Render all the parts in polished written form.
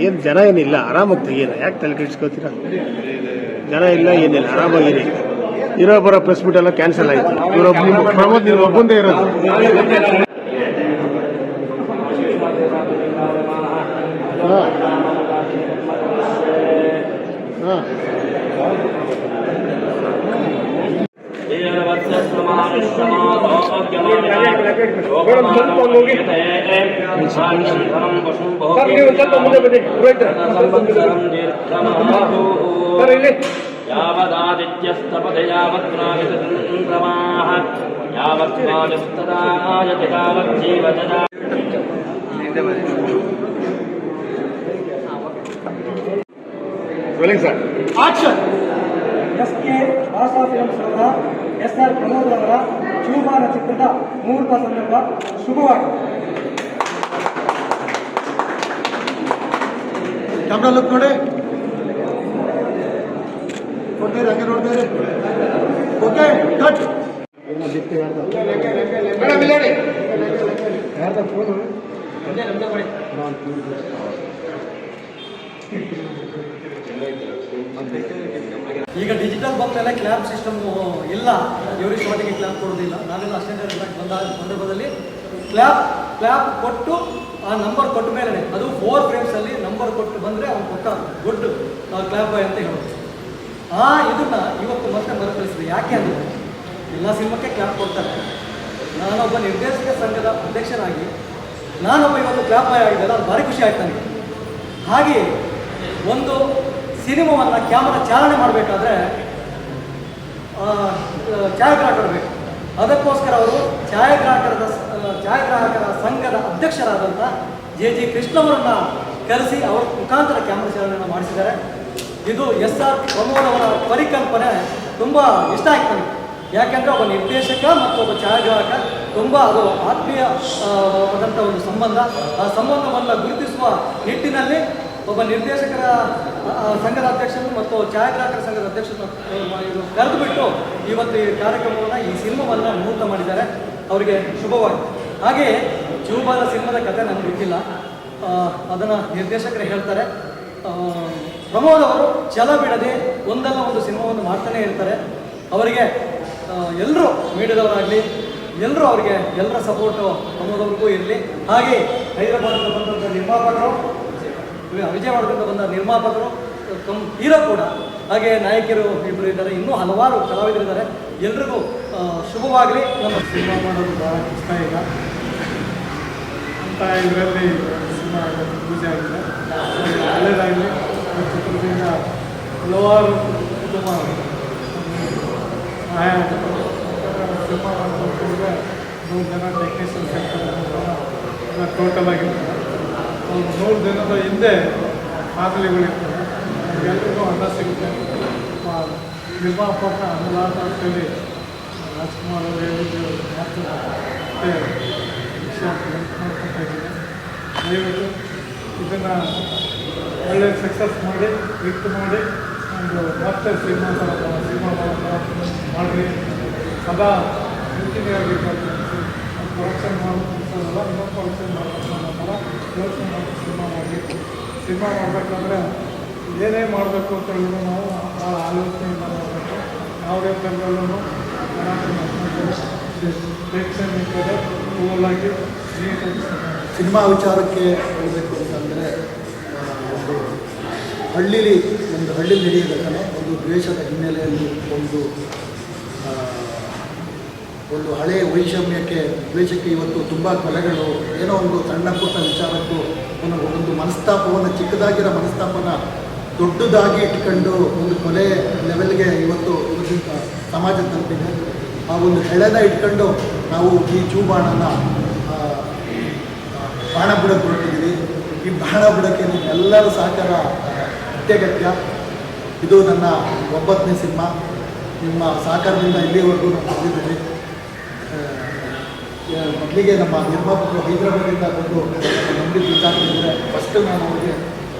ಏನು ಜನ ಏನಿಲ್ಲ, ಆರಾಮಾಗಿ ತೆಗೀರ. ಯಾಕೆ ತಲೆ ಕೆಡಿಸ್ಕೋತೀರಾ? ಜನ ಇಲ್ಲ, ಏನಿಲ್ಲ, ಆರಾಮಾಗಿರಿ. ಇರೋ ಬರೋ ಪ್ರೆಸ್ ಮೀಟ್ ಎಲ್ಲ ಕ್ಯಾನ್ಸಲ್ ಆಯಿತು. ಪ್ರಮೋದ್ ನೀವು ಒಬ್ಬಂದೇ ಇರೋದು. यावदादित्यस्तपदे यावत्प्रावितचन्द्रमाः यावत्वाजस्तदायति तावज्जीवजदा ಆಕ್ಷನ್. ಎಸ್.ಕೆ. ಭಾಷಾ ಫಿಲ್ಮ್ಸ್ ಅವರ ಎಸ್.ಆರ್. ಪ್ರಮೋದ್ ಅವರ ಚೂಬಾನ ಚಿತ್ರದ ಮುಹೂರ್ತ ಸಂದರ್ಭ ಶುಭವಾಗಿದೆ. ಕ್ಯಾಮ್ರಾ ಲುಕ್ ನೋಡಿ, ಕೊಡ್ತೀರಿ ಹಂಗೆ ನೋಡ್ತೀರಿ. Okay cut. ಯಾರ್ದ ಫೋನು? ಈಗ ಡಿಜಿಟಲ್ ಬಂದ ಮೇಲೆ ಕ್ಲಾಪ್ ಸಿಸ್ಟಮ್ ಇಲ್ಲ, ಇವ್ರಿಗೆ ಶಾರ್ಟಿಗೆ ಕ್ಲಾಪ್ ಕೊಡೋದಿಲ್ಲ. ನಾನೆಲ್ಲ ಅಸಿಸ್ಟೆಂಟ್ ಬಂದ ಸಂದರ್ಭದಲ್ಲಿ ಕ್ಲಾಪ್ ಕೊಟ್ಟು ಆ ನಂಬರ್ ಕೊಟ್ಟ ಮೇಲೆ ಅದು 4 ಫ್ರೇಮ್ಸಲ್ಲಿ ನಂಬರ್ ಕೊಟ್ಟು ಬಂದರೆ ಅವ್ನು ಕೊಟ್ಟ ಗುಡ್ ಕ್ಲಾಪ್ ಬಾಯ್ ಅಂತ ಹೇಳೋದು. ಇದನ್ನ ಇವತ್ತು ಮತ್ತೆ ಮರುಕಳಿಸಿದೆ. ಯಾಕೆ ಅಂದರೆ ಎಲ್ಲ ಸಿನಿಮಾಕ್ಕೆ ಕ್ಲಾಪ್ ಕೊಡ್ತಾರೆ. ನಾನೊಬ್ಬ ನಿರ್ದೇಶಕ ಸಂಘದ ಅಧ್ಯಕ್ಷನಾಗಿ ನಾನೊಬ್ಬ ಇವತ್ತು ಕ್ಲಾಪ್ ಬಾಯ್ ಆಗಿದ್ದೆಲ್ಲ ಅದು ಭಾರಿ ಖುಷಿ ಆಯ್ತು ನನಗೆ. ಹಾಗೆ ಒಂದು ಸಿನಿಮಾವನ್ನು ಕ್ಯಾಮರಾ ಚಾಲನೆ ಮಾಡಬೇಕಾದ್ರೆ ಛಾಯಾಗ್ರಾಹಕರು ಬೇಕು. ಅದಕ್ಕೋಸ್ಕರ ಅವರು ಛಾಯಾಗ್ರಾಹಕರ ಸಂಘದ ಅಧ್ಯಕ್ಷರಾದಂಥ ಜೆ ಕೃಷ್ಣವರನ್ನು ಕರೆಸಿ ಅವರ ಮುಖಾಂತರ ಕ್ಯಾಮರಾ ಚಾಲನೆಯನ್ನು ಮಾಡಿಸಿದ್ದಾರೆ. ಇದು ಎಸ್.ಆರ್. ಪ್ರಮೋದ್ ಅವರ ಪರಿಕಲ್ಪನೆ ತುಂಬ ಇಷ್ಟ ಆಯ್ತು ನನಗೆ. ಯಾಕೆಂದರೆ ಒಬ್ಬ ನಿರ್ದೇಶಕ ಮತ್ತು ಒಬ್ಬ ಛಾಯಾಗ್ರಾಹಕ ತುಂಬ ಅದು ಆತ್ಮೀಯವಾದಂಥ ಒಂದು ಸಂಬಂಧ. ಆ ಸಂಬಂಧವನ್ನು ಗುರುತಿಸುವ ನಿಟ್ಟಿನಲ್ಲಿ ಒಬ್ಬ ನಿರ್ದೇಶಕರ ಸಂಘದ ಅಧ್ಯಕ್ಷರು ಮತ್ತು ಛಾಯಾಗ್ರಾಹಕರ ಸಂಘದ ಅಧ್ಯಕ್ಷರನ್ನು ಕರೆದು ಬಿಟ್ಟು ಇವತ್ತು ಈ ಕಾರ್ಯಕ್ರಮವನ್ನು, ಈ ಸಿನಿಮಾವನ್ನು ಮುಹೂರ್ತ ಮಾಡಿದ್ದಾರೆ. ಅವರಿಗೆ ಶುಭವಾಗಿದೆ. ಹಾಗೆಯೇ ಚೂಬಾಲ ಸಿನಿಮಾದ ಕಥೆ ನನಗೆ ಗೊತ್ತಿಲ್ಲ, ಅದನ್ನು ನಿರ್ದೇಶಕರೇ ಹೇಳ್ತಾರೆ. ಪ್ರಮೋದ್ ಅವರು ಛಲ ಬಿಡದೆ ಒಂದಲ್ಲ ಒಂದು ಸಿನಿಮಾವನ್ನು ಮಾಡ್ತಾನೆ ಇರ್ತಾರೆ. ಅವರಿಗೆ ಎಲ್ಲರೂ ಮೀಡಿಯಾದವರಾಗಲಿ ಎಲ್ಲರೂ ಅವರಿಗೆ ಎಲ್ಲರ ಸಪೋರ್ಟು ಪ್ರಮೋದ್ ಅವ್ರಿಗೂ ಇರಲಿ. ಹಾಗೆ ಹೈದರಾಬಾದಿಂದ ಬಂದಂಥ ನಿರ್ಮಾಪಕರು, ವಿಜಯವಾಡದಿಂದ ಬಂದ ನಿರ್ಮಾಪಕರು, ಹೀರೋ ಕೂಡ, ಹಾಗೆ ನಾಯಕಿಯರು ಇಬ್ಬರು ಇದ್ದಾರೆ, ಇನ್ನೂ ಹಲವಾರು ಕಲಾವಿದರಿದ್ದಾರೆ. ಎಲ್ರಿಗೂ ಶುಭವಾಗಲಿ. ನಮ್ಮ ಸಿನಿಮಾ ಮಾಡೋದು ಭಾಳ ಇಷ್ಟ ಈಗ ಅಂತ ಇದರಲ್ಲಿ ಸಿನಿಮಾ ಪೂಜೆ ಆಗಿದೆ. ಒಳ್ಳೆಯದಾಗಲಿ. ಚಿತ್ರದಿಂದ ಹಲವಾರು ಕುಟುಂಬ ಸಹಾಯ ಸಿನಿಮಾ ಮಾಡಿದ್ರೆ 100 ಜನ ಟೆಕ್ನಿಷಿಯನ್ಸ್ ಇರ್ತಾರೆ. ಟೋಟಲ್ ಆಗಿರ್ತಾರೆ. 100 ದಿನದ ಹಿಂದೆ ಮಾದಲಿಗಳಿರ್ತವೆ. ಎಲ್ಲರಿಗೂ ಹಣ ಸಿಗುತ್ತೆ. ನಿರ್ಮಾಪಕ ಅನುದಾನ ಅಂತೇಳಿ ರಾಜ್ಕುಮಾರ್ ಅವರು ಹೇಳಿದ್ದು ಮಾತು ಮತ್ತು ವಿಷಯ ಮಾಡ್ಕೊತಾ ಇದ್ದೀನಿ. ದಯವಿಟ್ಟು ಇದನ್ನು ಒಳ್ಳೆಯ ಸಕ್ಸಸ್ ಮಾಡಿ, ಹಿಟ್ ಮಾಡಿ, ಒಂದು ಮತ್ತೆ ಸಿನಿಮಾ ಮಾಡಿರಿ. ಸದಾ ಕಂಟಿನ್ಯೂ ಆಗಿರ್ಬೇಕು. ಪ್ರೊಡಕ್ಷನ್ ಮಾಡೋದಲ್ಲ, ಇನ್ನೊಂದು ಪ್ರೊಡಕ್ಷನ್ ಮಾಡಬೇಕು ಅನ್ನೋ ಥರ ಯೋಚನೆ ಮಾಡಿ ಸಿನಿಮಾ ಮಾಡಬೇಕಂದ್ರೆ ಏನೇ ಮಾಡಬೇಕು ಅಂತ ಹೇಳಿದ್ರು ನಾವು ಭಾಳ ಆಲೋಚನೆಯಿಂದ ಮಾಡಬೇಕು. ಯಾವುದೇ ಥರದಲ್ಲೂ ಪ್ರೇಕ್ಷಣೀಯತೆ ಕೂಲಾಗಿ ನೀಟಾಗಿ ಸಿನಿಮಾ ವಿಚಾರಕ್ಕೆ ಹೇಳಬೇಕು ಅಂತಂದರೆ, ಒಂದು ಹಳ್ಳಿ ನಡೆಯಬೇಕಾದ್ರೆ ಒಂದು ದ್ವೇಷದ ಹಿನ್ನೆಲೆಯಲ್ಲಿ ಒಂದು ಹಳೆಯ ವೈಷಮ್ಯಕ್ಕೆ, ದ್ವೇಷಕ್ಕೆ ಇವತ್ತು ತುಂಬ ಕೊಲೆಗಳು, ಏನೋ ಒಂದು ಸಣ್ಣ ಪುಟ್ಟ ವಿಚಾರಕ್ಕೂ ಒಂದು ಮನಸ್ತಾಪವನ್ನು, ಚಿಕ್ಕದಾಗಿರೋ ಮನಸ್ತಾಪನ ದೊಡ್ಡದಾಗಿ ಇಟ್ಕೊಂಡು ಒಂದು ಕೊಲೆ ಲೆವೆಲ್ಗೆ ಇವತ್ತಿನ ಸಮಾಜ ತಲುಪಿದೆ. ಆ ಒಂದು ಹೆಳೆನ ಇಟ್ಕೊಂಡು ನಾವು ಈ ಚೂಬಾಣನ ಬಾಣ ಬಿಡಕ್ಕೆ ಹೊರಟಿದ್ದೀವಿ. ಈ ಬಾಣ ಬಿಡೋಕ್ಕೆ ನಿಮ್ಮೆಲ್ಲರ ಸಹಕಾರ ಅತ್ಯಗತ್ಯ. ಇದು ನನ್ನ 9ನೇ ಸಿನಿಮಾ. ನಿಮ್ಮ ಸಹಕಾರದಿಂದ ಇಲ್ಲಿವರೆಗೂ ನಾವು ಬಂದಿದ್ದೀವಿ. ಮೊದಲಿಗೆ ನಮ್ಮ ನಿರ್ಮಾಪಕರು ಹೈದರಾಬಾದಿಂದ ಬಂದು ನಂಬಿಕೆ ವಿಚಾರಿಸಿದರೆ ಫಸ್ಟು ನಾನು ಅವರಿಗೆ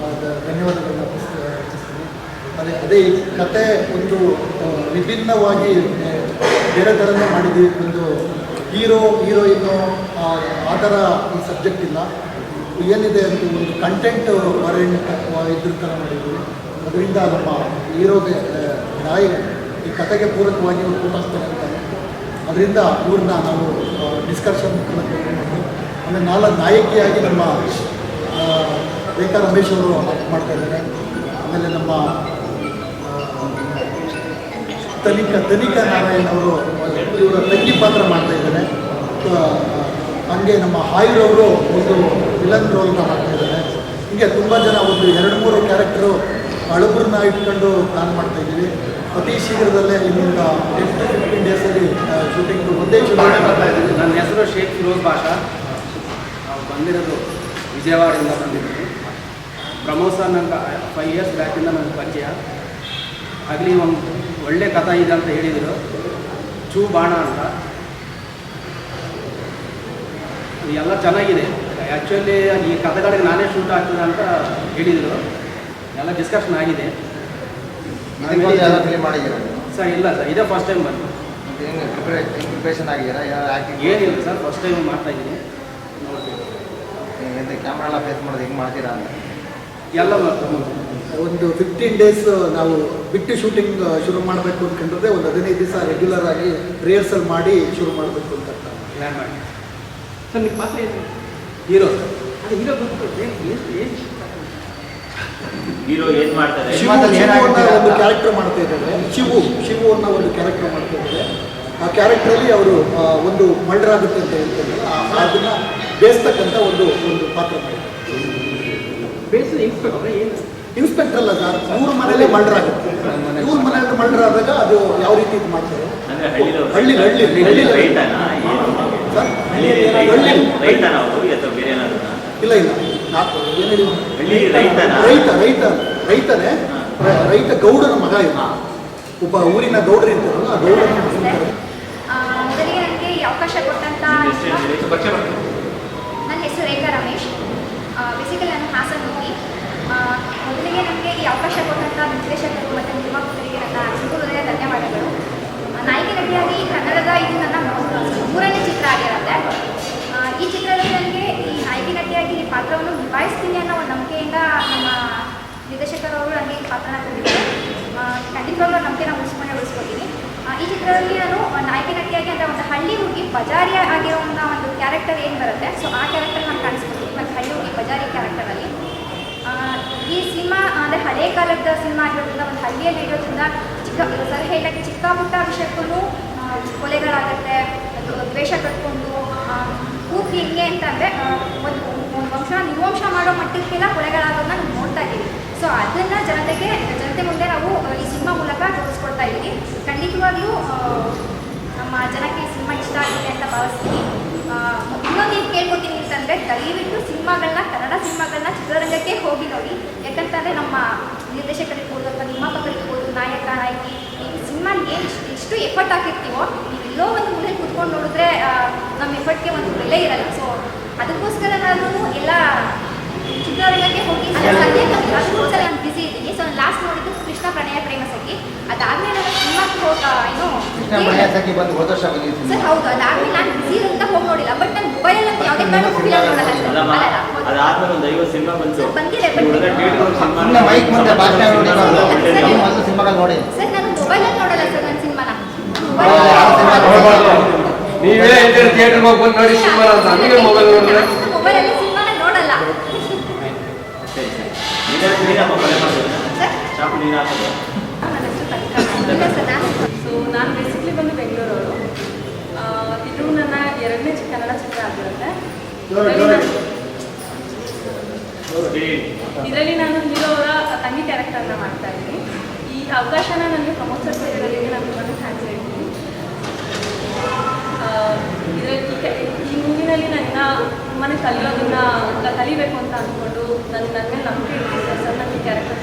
ಧನ್ಯವಾದಗಳನ್ನ ಅರ್ಪಿಸ್ತೀನಿ. ಅದೇ ಈ ಕತೆ ಒಂದು ವಿಭಿನ್ನವಾಗಿ ಬೇರೆ ಥರನೇ ಮಾಡಿದ್ದೀವಿ. ಒಂದು ಹೀರೋಯಿನ್ನು ಆ ಥರ ಈ ಸಬ್ಜೆಕ್ಟ್ ಇಲ್ಲ. ಏನಿದೆ ಅಂತ ಒಂದು ಕಂಟೆಂಟ್ ಓರಿಯೆಂಟ್ ಇದ್ರ ಥರ ಮಾಡಿದ್ವಿ. ಅದರಿಂದ ನಮ್ಮ ಹೀರೋಗೆ ನಾಯಿ ಈ ಕಥೆಗೆ ಪೂರಕವಾಗಿ ಇವ್ರು ಕೂಟಾಗ್ತಾರೆ ಅಂತ ಅದರಿಂದ ಇವ್ರನ್ನ ನಾವು ಡಿಸ್ಕಷನ್ ಆಮೇಲೆ ನಾಯಕಿಯಾಗಿ ನಮ್ಮ ರೇಖಾ ರಮೇಶ್ ಅವರು ಆಕ್ಟ್ ಮಾಡ್ತಾ ಇದ್ದಾರೆ. ಆಮೇಲೆ ನಮ್ಮ ತನಿಖಾ ನಾರಾಯಣ್ ಅವರು ಇವರ ತಂಗಿ ಪಾತ್ರ ಮಾಡ್ತಾ ಇದ್ದಾರೆ. ಹಂಗೆ ನಮ್ಮ ಹಾಯ್ರವರು ಒಂದು ವಿಲನ್ ರೋಲ್ನ ಮಾಡ್ತಾ ಇದ್ದಾರೆ. ಹೀಗೆ ತುಂಬ ಜನ ಒಂದು 2-3 ಕ್ಯಾರೆಕ್ಟರು ಹಳಬ್ರನ್ನ ಇಟ್ಕೊಂಡು ಪ್ಲಾನ್ ಮಾಡ್ತಾ ಇದ್ದೀವಿ. ಅತಿ ಶೀಘ್ರದಲ್ಲೇ ಇನ್ನೊಂದು 10-15 ಡೇಸಲ್ಲಿ ಶೂಟಿಂಗ್ ಒಂದೇ ಶೂಟಿಂಗ್ ಮಾಡ್ತಾ ಇದ್ದೀವಿ. ನನ್ನ ಹೆಸರು ಶೇಖ್ ಫಿರೋಜ್ ಬಾಷಾ. ನಾವು ಬಂದಿರೋದು ವಿಜಯವಾಡದಿಂದ ಬಂದಿದ್ದೀವಿ. ಪ್ರಮೋದ್ ಸರ್ ನಂಗೆ 5 ಇಯರ್ಸ್ ಬ್ಯಾಕಿಂದ ನನಗೆ ಪರಿಚಯ ಆಗಲಿ. ಒಂದು ಒಳ್ಳೆ ಕಥೆ ಇದೆ ಅಂತ ಹೇಳಿದರು, ಚೂ ಬಾಣ ಅಂತ. ಎಲ್ಲ ಚೆನ್ನಾಗಿದೆ. ಆ್ಯಕ್ಚುಲಿ ಈ ಕಥೆಗಳಿಗೆ ನಾನೇ ಶೂಟ್ ಆಗ್ತದೆ ಅಂತ ಹೇಳಿದರು. ಎಲ್ಲ ಡಿಸ್ಕಷನ್ ಆಗಿದೆ. ಫಿಲ್ಮ್ ಮಾಡಿದ್ದೀರಾ ಸರ್? ಇಲ್ಲ ಸರ್, ಇದೇ ಫಸ್ಟ್ ಟೈಮ್ ಬಂದು. ಪ್ರಿಪ್ರೇಷನ್ ಆಗಿದ್ದೀರಾ? ಏನಿಲ್ಲ ಸರ್, ಫಸ್ಟ್ ಟೈಮ್ ಮಾಡ್ತಾ ಇದ್ದೀನಿ. ಕ್ಯಾಮ್ರಾ ಎಲ್ಲ ಫೇಸ್ ಮಾಡೋದು ಹೆಂಗೆ ಮಾಡ್ತೀರಾ ಅಂತ ಎಲ್ಲ ಒಂದು 15 ಡೇಸ್ ನಾವು ಬಿಟ್ಟು ಶೂಟಿಂಗ್ ಶುರು ಮಾಡಬೇಕು ಅಂದ್ಕೊಂಡ್ರೆ ಒಂದು 15 ದಿವಸ ರೆಗ್ಯುಲರ್ ಆಗಿ ರಿಹರ್ಸಲ್ ಮಾಡಿ ಶುರು ಮಾಡಬೇಕು ಅಂತ ಪ್ಲ್ಯಾನ್ ಮಾಡಿ. ಸರ್ ನಿಮ್ಮ ಪಾತ್ರ ಏನು? Hero sir. ಅದು ಹೀರೋ ಹೀರೋ ಏನು ಮಾಡ್ತಾರೆ? ಶಿವನ್ನ ಒಂದು ಕ್ಯಾರೆಕ್ಟರ್ ಮಾಡ್ತಾ ಇದ್ದಾರೆ. ಶಿವು ಅನ್ನೋ ಒಂದು ಕ್ಯಾರೆಕ್ಟರ್ ಮಾಡ್ತಾ ಇದ್ದಾರೆ. ಆ ಕ್ಯಾರೆಕ್ಟ್ರಲ್ಲಿ ಅವರು ಒಂದು ಮರ್ಡರ್ ಆಗುತ್ತೆ ಅಂತ ಹೇಳ್ತಾರೆ. ಅದನ್ನ ಬೇಯಿಸ್ತಕ್ಕಂಥ ಒಂದು ಪಾತ್ರ ಮಾಡಿದ್ದಾರೆ. ಬೇಸಿದ ಇನ್ಸ್ಪೆಕ್ಟರ್ ಏನು? ಇನ್ಸ್ಪೆಕ್ಟರ್ ಅಲ್ಲ ಸರ್, ಇವ್ರ ಮನೇಲಿ ಮರ್ಡರ್ ಆಗುತ್ತೆ. ಇವ್ರ ಮನೆಯಲ್ಲಿ ಮರ್ಡರ್ ಆದಾಗ ಅದು ಯಾವ ರೀತಿ ಇದು ಮಾಡ್ತಾರೆ? ಅಂದ್ರೆ ಹಳ್ಳಿ ರೈತನಾ? ಸರ್ ರೈತನ ಅವರು ಅಥವಾ ಬೇರೆ ಏನಾದ್ರು? ಇಲ್ಲ ಹಳ್ಳಿ ರೈತನ? ರೈತನೇ. ರೈತ ಗೌಡನ ಮಗ ಇವ. ಒಬ್ಬ ಊರಿನ ಗೌಡರು ಇರ್ತಾರಲ್ಲ, ಆ ಗೌಡನ ಮೊದಲಿಗೆ ನನಗೆ ಈ ಅವಕಾಶ ಕೊಟ್ಟಂತ ನನ್ನ ಹೆಸರು ರೇಖಾ ರಮೇಶ್. ಬೇಸಿಕಲಿ ನಾನು ಹಾಸನ ಹೋಗಿ. ಮೊದಲಿಗೆ ನನಗೆ ಈ ಅವಕಾಶ ಕೊಟ್ಟಂಥ ನಿರ್ದೇಶಕರು ಮತ್ತು ನಿರ್ಮಾಪಕರಿಗೆ ನನ್ನ ಹೃದಯ ಧನ್ಯವಾದಗಳು. ನಾಯಕಿ ನಟಿಯಾಗಿ ಕನ್ನಡದ ಇದು ನನ್ನ 3ನೇ ಚಿತ್ರ ಆಗಿರುತ್ತೆ. ಈ ಚಿತ್ರದಲ್ಲಿ ನನಗೆ ಈ ನಾಯಕಿ ನಟಿಯಾಗಿ ಈ ಪಾತ್ರವನ್ನು ನಿಭಾಯಿಸ್ತೀನಿ ಅನ್ನೋ ಒಂದು ನಂಬಿಕೆಯಿಂದ ನಮ್ಮ ನಿರ್ದೇಶಕರವರು ನನಗೆ ಈ ಪಾತ್ರನ ಕೊಟ್ಟಿದ್ದಾರೆ. ಖಂಡಿತವಾಗ್ಲೂ ನಂಬಿಕೆನ ಉಳಿಸ್ಕೊಳ್ತೀನಿ. ಈ ಚಿತ್ರದಲ್ಲಿ ನಾನು ನಾಯಕಿ ನಟಿಯಾಗಿ ಅಂದರೆ ಒಂದು ಹಳ್ಳಿ ಹುಡುಗಿ ಬಜಾರಿ ಆಗಿರೋವಂಥ ಒಂದು ಕ್ಯಾರೆಕ್ಟರ್ ಏನು ಬರುತ್ತೆ, ಸೊ ಆ ಕ್ಯಾರೆಕ್ಟರ್ ನಾನು ಕಾಣಿಸ್ಕೊಡ್ತೀನಿ. ಮತ್ತು ಹಳ್ಳಿ ಹುಡುಗಿ ಬಜಾರಿ ಕ್ಯಾರೆಕ್ಟರಲ್ಲಿ ಈ ಸಿನಿಮಾ ಅಂದರೆ ಹಳೇ ಕಾಲದ ಸಿನಿಮಾ ಆಗಿರೋದ್ರಿಂದ ಒಂದು ಹಳ್ಳಿಯಲ್ಲಿ ಇರೋದ್ರಿಂದ ಸರ್ ಹೇಳಕ್ಕೆ ಚಿಕ್ಕ ಪುಟ್ಟ ವಿಷಯಕ್ಕೂ ಕೊಲೆಗಳಾಗುತ್ತೆ, ದ್ವೇಷ ಕಟ್ಕೊಂಡು ಕೂತು ಹೆಂಗೆ ಅಂತಂದರೆ ಒಂದು ವಂಶ ನಿರ್ವಂಶ ಮಾಡೋ ಮಟ್ಟಕ್ಕೆಲ್ಲ ಕೊಲೆಗಳಾಗೋದನ್ನ ನಾವು ನೋಡ್ತಾ ಇದ್ದೀವಿ. ಸೊ ಅದನ್ನು ಜನತೆ ಮುಂದೆ ನಾವು ಈ ಸಿನಿಮಾ ಮೂಲಕ ತೋರಿಸ್ಕೊಡ್ತಾ ಇದ್ದೀವಿ. ಖಂಡಿತವಾಗ್ಲೂ ನಮ್ಮ ಜನಕ್ಕೆ ಈ ಸಿನಿಮಾ ಇಷ್ಟ ಆಗಿದೆ ಅಂತ ಭಾವಿಸ್ತೀನಿ. ಇನ್ನೊಂದು ಏನು ಕೇಳ್ಕೊತೀನಿ ಅಂತಂದರೆ, ದಯವಿಟ್ಟು ಕನ್ನಡ ಸಿನಿಮಾಗಳನ್ನ ಚಿತ್ರರಂಗಕ್ಕೆ ಹೋಗಿ ನೋಡಿ. ಯಾಕಂತಂದರೆ ನಮ್ಮ ನಿರ್ದೇಶಕರಿರ್ಬೋದು ಅಥವಾ ನಿರ್ಮಾಪಕರಿರ್ಬೋದು, ನಾಯಕಿ ಈ ಸಿನಿಮಾ ಏನು ಇಷ್ಟು ಎಫರ್ಟ್ ಹಾಕಿರ್ತೀವೋ, ನೀವು ಎಲ್ಲೋ ಒಂದು ಮೂಲೆ ಕೂತ್ಕೊಂಡು ನೋಡಿದ್ರೆ ನಮ್ಮ ಎಫರ್ಟ್ಗೆ ಒಂದು ಬೆಲೆ ಇರಲ್ಲ. ಸೊ ಅದಕ್ಕೋಸ್ಕರ ನಾನು ಎಲ್ಲ ಚಿತ್ರರಂಗಕ್ಕೆ ಹೋಗಿ ಅದಕ್ಕೋಸ್ಕರ ನಾನು ಬ್ಯುಸಿ ಇದ್ದೀನಿ. ಸೊ ನಾನು ಲಾಸ್ಟ್ ನೋಡಿದ್ದು ಕೃಷ್ಣ ಪ್ರಣಯ ಪ್ರೇಮ ಸಖಿ. ಅದಾದ್ಮೇಲೆ ನಾನು ಸಿನಿಮಾಕ್ಕೆ ಸರ್ ಹೌದು, ಅದಾದ್ಮೇಲೆ ನಾನು ಬ್ಯುಸಿ ಇರೋದ್ರಿಂದ ಹೋಗಿ ನೋಡಿಲ್ಲ. ಬಟ್ ನಾನು ಮೊಬೈಲಲ್ಲಿ ಯಾವುದೇ ಕಾರಣಕ್ಕೂ ಫಿಲಮ್ ನೋಡಲ್ಲ ಸರ್. ಅದಾದ್ಮೇಲೆ ಒಂದು 50 ಸಿನಿಮಾ ಬಂತು. ಬಂದಿದೆ ಸರ್. ನಾನು ಮೊಬೈಲಲ್ಲಿ ನೋಡಲ್ಲ ಸರ್ ನನ್ನ ಸಿನಿಮಾನ. ನೀವೇ ಥಿಯೇಟರ್ಗೆ ಹೋಗಿ ಬಂದು ನೋಡಿ ಸಿನಿಮಾ ಅಂತ ನಮಗೆ ಮೊಬೈಲ್ ನೋಡಿದ್ರೆ ಮೊಬೈಲಲ್ಲಿ ಸಿನಿಮಾನ ನೋಡಲ್ಲ. ಸೊ ನಾನು ಬೇಸಿಕ್ಲಿ ಬಂದು ಬೆಂಗಳೂರವರು. ಇದು ನನ್ನ 2ನೇ ಕನ್ನಡ ಚಿತ್ರ ಆಗಿರುತ್ತೆ. ಇದರಲ್ಲಿ ನಾನು ಹೀರೋ ಅವರ ತಂಗಿ ಕ್ಯಾರೆಕ್ಟರ್ನ ಮಾಡ್ತಾ ಇದ್ದೀನಿ. ಈ ಅವಕಾಶನ ನನಗೆ ಪ್ರಮೋದ್ ಸರ್ ಕೊಟ್ಟಿರೋದಕ್ಕೆ ನಾನು ತುಂಬಾ ಥ್ಯಾಂಕ್ಸ್ ಹೇಳ್ತೀನಿ. ಈ ಮೂವಿನಲ್ಲಿ ನನ್ನ ತುಂಬಾ ಕಲಿಯೋದನ್ನ ಕಲಿಬೇಕು ಅಂತ ಅಂದ್ಕೊಂಡು ನನ್ನ ಮೇಲೆ ನಂಬಿಕೆ ಇಟ್ಟಿದ್ದಾರೆ ಸರ್. ನನಗೆ ಕ್ಯಾರೆಕ್ಟರ್